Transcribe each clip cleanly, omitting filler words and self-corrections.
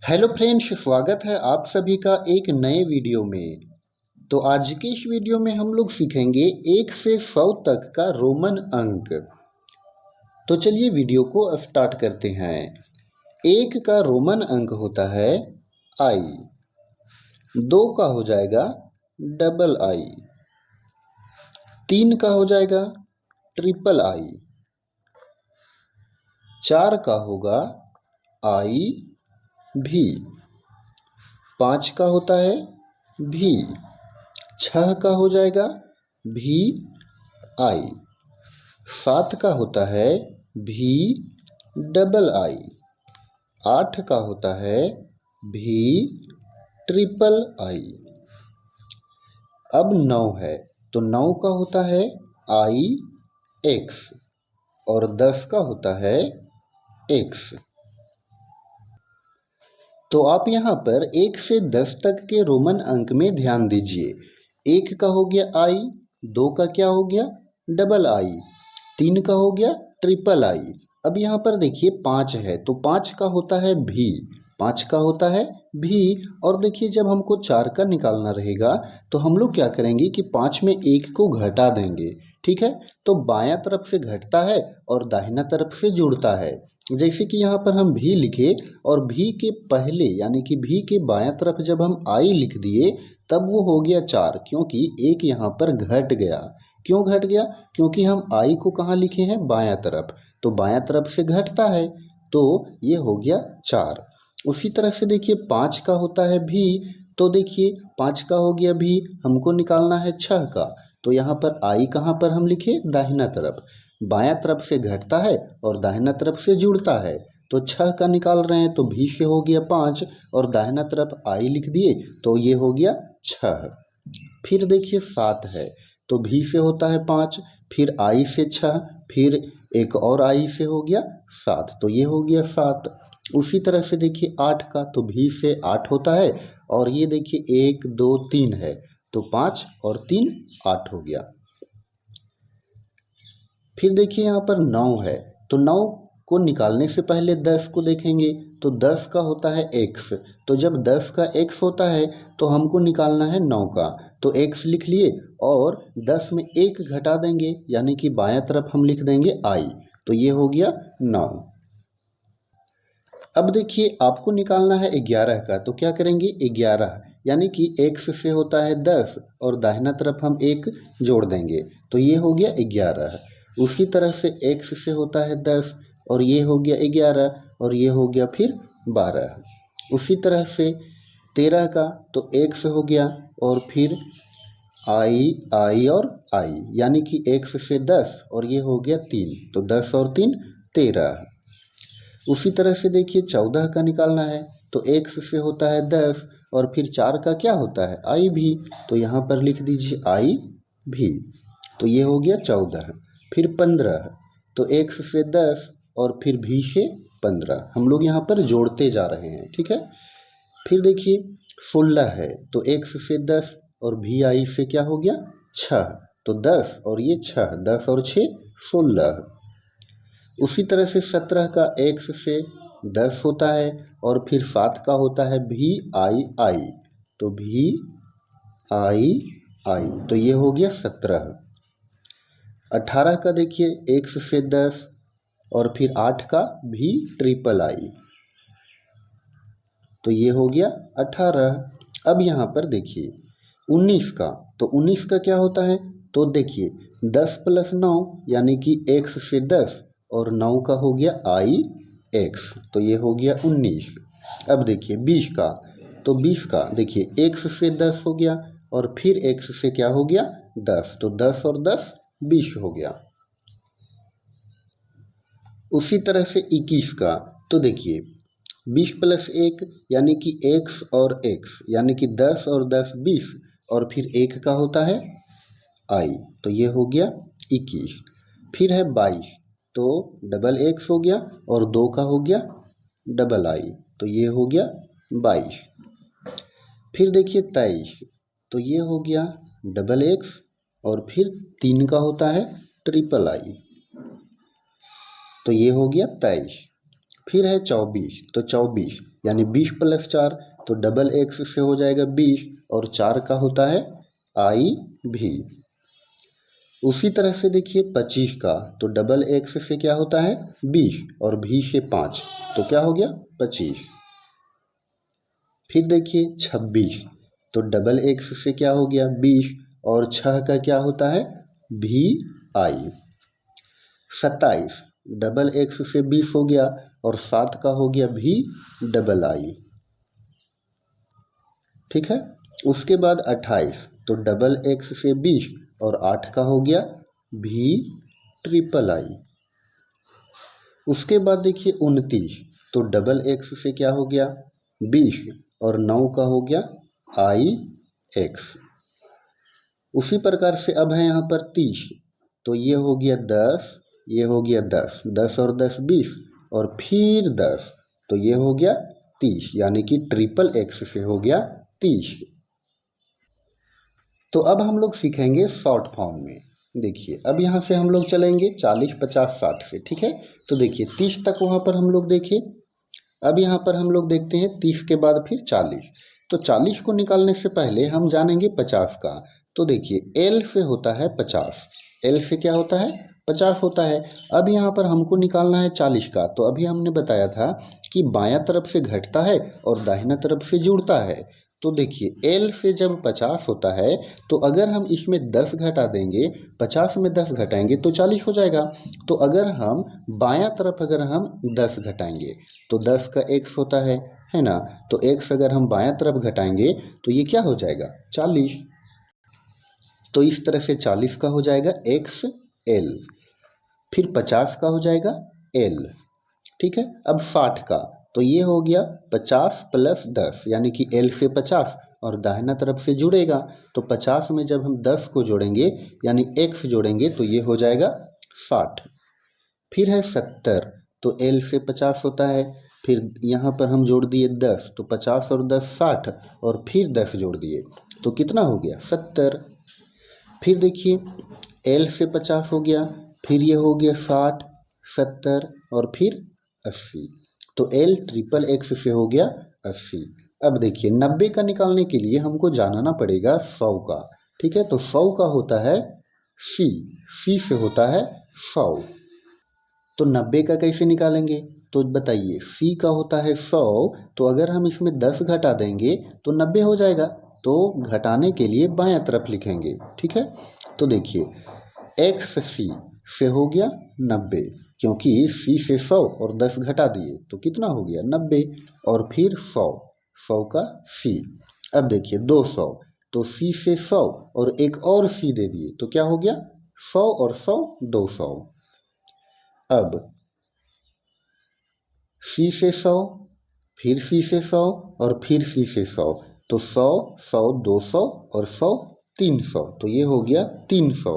Hello friends, स्वागत है आप सभी का एक नए वीडियो में। तो आज के इस वीडियो में हम लोग सीखेंगे 1 से 100 तक का रोमन अंक। तो चलिए वीडियो को स्टार्ट करते हैं। 1 का रोमन अंक होता है आई, 2 का हो जाएगा डबल आई, 3 का हो जाएगा ट्रिपल आई, 4 का होगा आई भी, 5 का होता है भी, 6 का हो जाएगा भी आई, 7 का होता है भी डबल आई, 8 का होता है भी ट्रिपल आई। अब 9 है तो 9 का होता है आई एक्स और 10 का होता है एक्स। तो आप यहाँ पर 1 से 10 तक के रोमन अंक में ध्यान दीजिए। 1 का हो गया आई, 2 का क्या हो गया डबल आई, 3 का हो गया ट्रिपल आई। अब यहाँ पर देखिए 5 है तो 5 का होता है भी, 5 का होता है भी। और देखिए जब हमको 4 का निकालना रहेगा तो हम लोग क्या करेंगे कि 5 में 1 को घटा देंगे। ठीक है, तो बायां तरफ से घटता है और दाहिना तरफ से जुड़ता है। जैसे कि यहाँ पर हम भी लिखे और भी के पहले यानी कि भी के बायां तरफ जब हम आई लिख दिए तब वो हो गया 4, क्योंकि एक यहाँ पर घट गया। क्यों घट गया? क्योंकि हम आई को कहाँ लिखे हैं बायां तरफ, तो बायां तरफ से घटता है तो ये हो गया 4। उसी तरह से देखिए 5 का होता है भी, तो देखिए 5 का हो गया भी, हमको निकालना है 6 का, तो यहाँ पर आई कहाँ पर हम लिखे दाहिना तरफ, बायां तरफ से घटता है और दाहिना तरफ से जुड़ता है। तो 6 का निकाल रहे हैं तो भी से हो गया 5 और दाहिना तरफ आई लिख दिए तो ये हो गया 6। फिर देखिए 7 है तो भी से होता है 5, फिर आई से 6, फिर एक और आई से हो गया 7, तो ये हो गया 7। उसी तरह से देखिए 8 का तो भी से 8 होता है और ये देखिए 1 2 3 है तो 5 और 3 8 हो गया। फिर देखिए यहाँ पर 9 है तो 9 को निकालने से पहले 10 को देखेंगे तो 10 का होता है x, तो जब 10 का x होता है तो हमको निकालना है 9 का, तो x लिख लिए और 10 में 1 घटा देंगे यानी कि बायां तरफ हम लिख देंगे i, तो ये हो गया 9। अब देखिए आपको निकालना है 11 का, तो क्या करेंगे 11 यानी कि x से होता है 10 और दाहिना तरफ हम 1 जोड़ देंगे तो ये हो गया 11। उसी तरह से x से होता है 10 और ये हो गया 11 और ये हो गया फिर 12। उसी तरह से 13 का तो x हो गया और फिर आई और आई यानी कि x से 10 और ये हो गया 3, तो 10 और 3 13। उसी तरह से देखिए 14 का निकालना है तो x से होता है 10 और फिर 4 का क्या होता है आई भी, तो यहाँ पर लिख दीजिए आई भी, तो ये हो गया 14। फिर 15 तो x से 10 और फिर भी से 15, हम लोग यहाँ पर जोड़ते जा रहे हैं। ठीक है, फिर देखिए 16 है तो x से 10 और भी आई से क्या हो गया 6, तो 10 और ये 6, 10 और 6 16। उसी तरह से 17 का x से 10 होता है और फिर 7 का होता है भी आई, तो भी आई तो ये हो गया 17। 18 का देखिए x से 10 और फिर 8 का भी ट्रिपल आई, तो ये हो गया 18। अब यहाँ पर देखिए 19 का, तो 19 का क्या होता है, तो देखिए 10 प्लस 9 यानी कि x से 10 और 9 का हो गया आई एक्स, तो ये हो गया 19। अब देखिए 20 का, तो 20 का देखिए x से 10 हो गया और फिर x से क्या हो गया 10, तो 10 और 10 20 हो गया। उसी तरह से 21 का, तो देखिए 20 प्लस 1 यानी कि x और x यानी कि 10 और 10 20 और फिर 1 का होता है i, तो ये हो गया 21। फिर है 22 तो डबल x हो गया और 2 का हो गया डबल i, तो ये हो गया 22। फिर देखिए 23 तो ये हो गया डबल x और फिर 3 का होता है ट्रिपल i, तो ये हो गया 23। फिर है 24, तो 24 यानी 20 + 4, तो डबल एक्स से हो जाएगा 20 और 4 का होता है आई भी। उसी तरह से देखिए 25 का, तो डबल एक्स से क्या होता है 20 और भी से 5, तो क्या हो गया 25। फिर देखिए 26, तो डबल एक्स से क्या हो गया 20 और 6 का क्या होता है भी आई। 27, डबल एक्स से 20 हो गया और 7 का हो गया भी डबल आई। ठीक है। उसके बाद 28, तो डबल एक्स से 20 और 8 का हो गया भी ट्रिपल आई। उसके बाद देखिए 29, तो डबल एक्स से क्या हो गया 20 और 9 का हो गया आई एक्स। उसी प्रकार से अब है यहाँ पर 30, तो ये हो गया 10, ये हो गया 10, 10 और 10 20 और फिर 10, तो ये हो गया 30, यानी कि ट्रिपल एक्स से हो गया 30। तो अब हम लोग सीखेंगे शॉर्ट फॉर्म में। देखिए अब यहाँ से हम लोग चलेंगे 40 50 60 से। ठीक है, तो देखिए 30 तक वहाँ पर हम लोग देखे। अब यहाँ पर हम लोग देखते हैं 30 के बाद फिर 40। तो 40 को निकालने से पहले हम जानेंगे 50 का। तो देखिए L से होता है 50, L से क्या होता है 50 होता है। अब यहाँ पर हमको निकालना है 40 का। तो अभी हमने बताया था कि बायां तरफ से घटता है और दाहिना तरफ से जुड़ता है। तो देखिए L से जब 50 होता है तो अगर हम इसमें 10 घटा देंगे, 50 में 10 घटाएंगे तो 40 हो जाएगा। तो अगर हम बायां तरफ अगर हम 10 घटाएंगे तो 10 का x होता है ना, तो x अगर हम बायां तरफ घटाएंगे तो ये क्या हो जाएगा 40। तो इस तरह से 40 का हो जाएगा एक्स एल, फिर 50 का हो जाएगा एल। ठीक है, अब 60 का, तो ये हो गया 50 + 10 यानी कि एल से 50 और दाहिना तरफ से जुड़ेगा। तो 50 में जब हम 10 को जोड़ेंगे यानी x जोड़ेंगे तो ये हो जाएगा 60। फिर है 70, तो एल से 50 होता है, फिर यहाँ पर हम जोड़ दिए 10, तो 50 और 10 60 और फिर 10 जोड़ दिए तो कितना हो गया 70। फिर देखिए एल से 50 हो गया, फिर ये हो गया 60 70 और फिर 80, तो एल ट्रिपल एक्स से हो गया 80। अब देखिए 90 का निकालने के लिए हमको जानना पड़ेगा 100 का। ठीक है, तो 100 का होता है सी, सी से होता है 100। तो 90 का कैसे निकालेंगे, तो बताइए सी का होता है 100, तो अगर हम इसमें 10 घटा देंगे तो 90 हो जाएगा। तो घटाने के लिए बायां तरफ लिखेंगे। ठीक है, तो देखिए एक्स सी से हो गया 90, क्योंकि सी से 100 और 10 घटा दिए तो कितना हो गया 90, और फिर 100, 100 का सी। अब देखिए 200, तो सी से 100 और एक और सी दे दिए तो क्या हो गया 100 और 100 200। अब सी से 100, फिर सी से 100 और फिर सी से 100, तो 100 100 200 और 100 300, तो ये हो गया 300।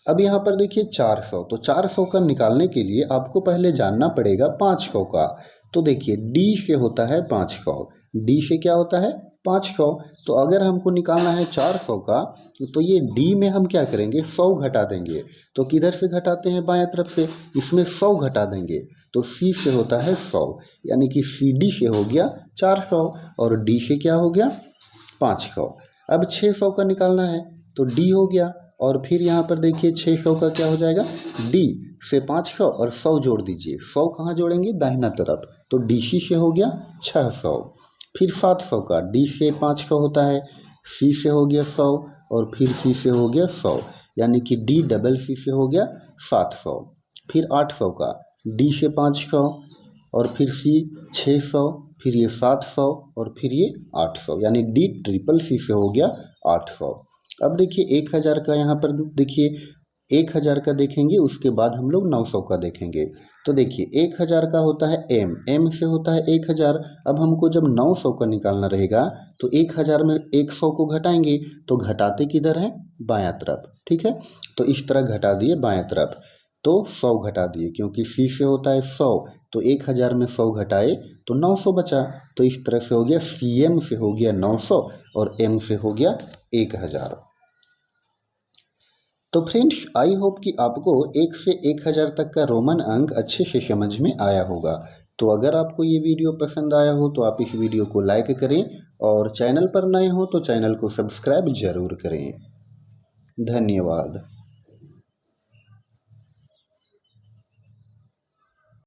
अब यहाँ पर देखिए 400, तो 400 का निकालने के लिए आपको पहले जानना पड़ेगा 500 का। तो देखिए डी से होता है 500, डी से क्या होता है 500। तो अगर हमको निकालना है 400 का, तो ये डी में हम क्या करेंगे 100 घटा देंगे। तो किधर से घटाते हैं बाएं तरफ से, इसमें 100 घटा देंगे तो सी से होता है 100, यानी कि सी डी से हो गया 400 और डी से क्या हो गया 500। अब 600 का निकालना है, तो डी हो गया, और फिर यहाँ पर देखिए 600 का क्या हो जाएगा डी से 500 और 100 जोड़ दीजिए। 100 कहाँ जोड़ेंगे दाहिना तरफ, तो डी सी से हो गया 600। फिर 700 का, डी से 500 होता है, सी से हो गया 100 और फिर सी से हो गया 100, यानी कि डी डबल सी से हो गया 700। फिर 800 का, डी से 500 और फिर सी 600, फिर ये 700 और फिर ये 800, यानी डी ट्रिपल सी से हो गया 800। अब देखिए 1000 का, यहाँ पर देखिए 1000 का देखेंगे, उसके बाद हम लोग 900 का देखेंगे। तो देखिए 1000 का होता है एम, एम से होता है 1000। अब हमको जब 900 का निकालना रहेगा तो 1000 में 100 को घटाएंगे, तो घटाते किधर है बायां तरफ। ठीक है, तो इस तरह घटा दिए बायां तरफ, तो 100 घटा दिए, क्योंकि सी से होता है 100, तो 1000 में 100 घटाए तो 900 बचा। तो इस तरह से हो गया सी एम से हो गया 900 और एम से हो गया 1000। तो फ्रेंड्स आई होप कि आपको 1 से 1000 तक का रोमन अंक अच्छे से समझ में आया होगा। तो अगर आपको ये वीडियो पसंद आया हो तो आप इस वीडियो को लाइक करें और चैनल पर नए हो तो चैनल को सब्सक्राइब जरूर करें। धन्यवाद।